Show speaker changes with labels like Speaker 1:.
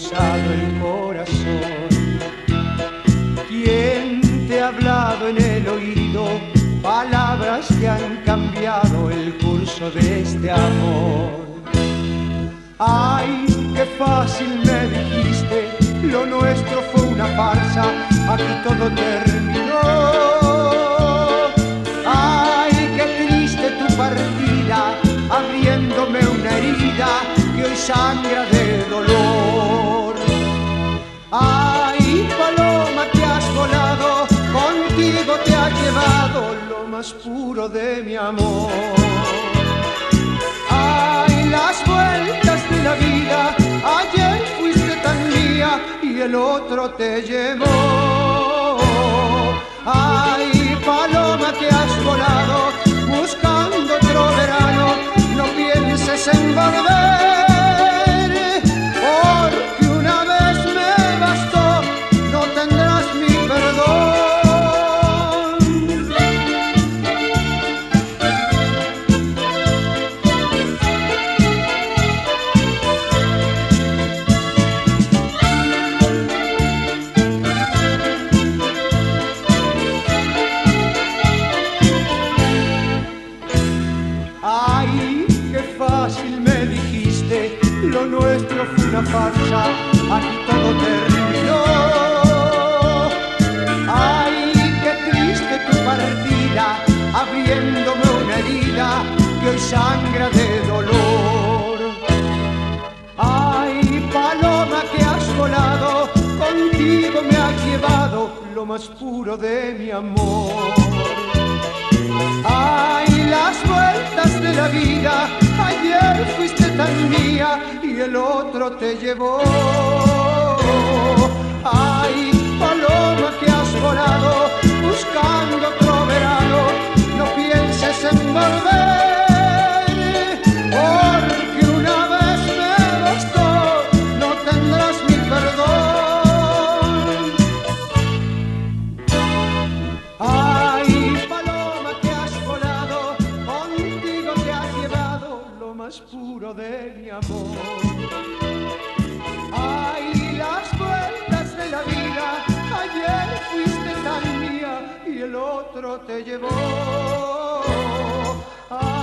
Speaker 1: destrozado el corazón. ¿Quién te ha hablado en el oído palabras que han cambiado el curso de este amor? Ay, qué fácil me dijiste, lo nuestro fue una farsa, aquí todo terminó. Ay, qué triste tu partida, abriéndome una herida que hoy sangra de dolor. Ay, paloma que has volado, contigo te ha llevado lo más puro de mi amor. Ay, las vueltas de la vida, ayer fuiste tan mía y el otro te llevó. Ay, paloma que has volado, buscando otro verano, no pienses en volver, porque una vez me bastó, no tendrás mi perdón. Ay, qué fácil me dijiste, lo nuestro fue una farsa, aquí todo terminó. Ay, qué triste tu partida, abriéndome una herida que hoy sangra de dolor. Ay, paloma que has volado, contigo me has llevado lo más puro de mi amor. Ay, las vueltas de la vida, ayer fuiste tan mía y el otro te llevó. Ay, paloma que has volado, buscando otro verano, no pienses en volver, porque una vez me bastó, no tendrás mi perdón. Ay, paloma que has volado, contigo te has llevado lo más puro de mi amor. Ay, las vueltas de la vida, ayer fuiste tan mía y el otro te llevó. Ay,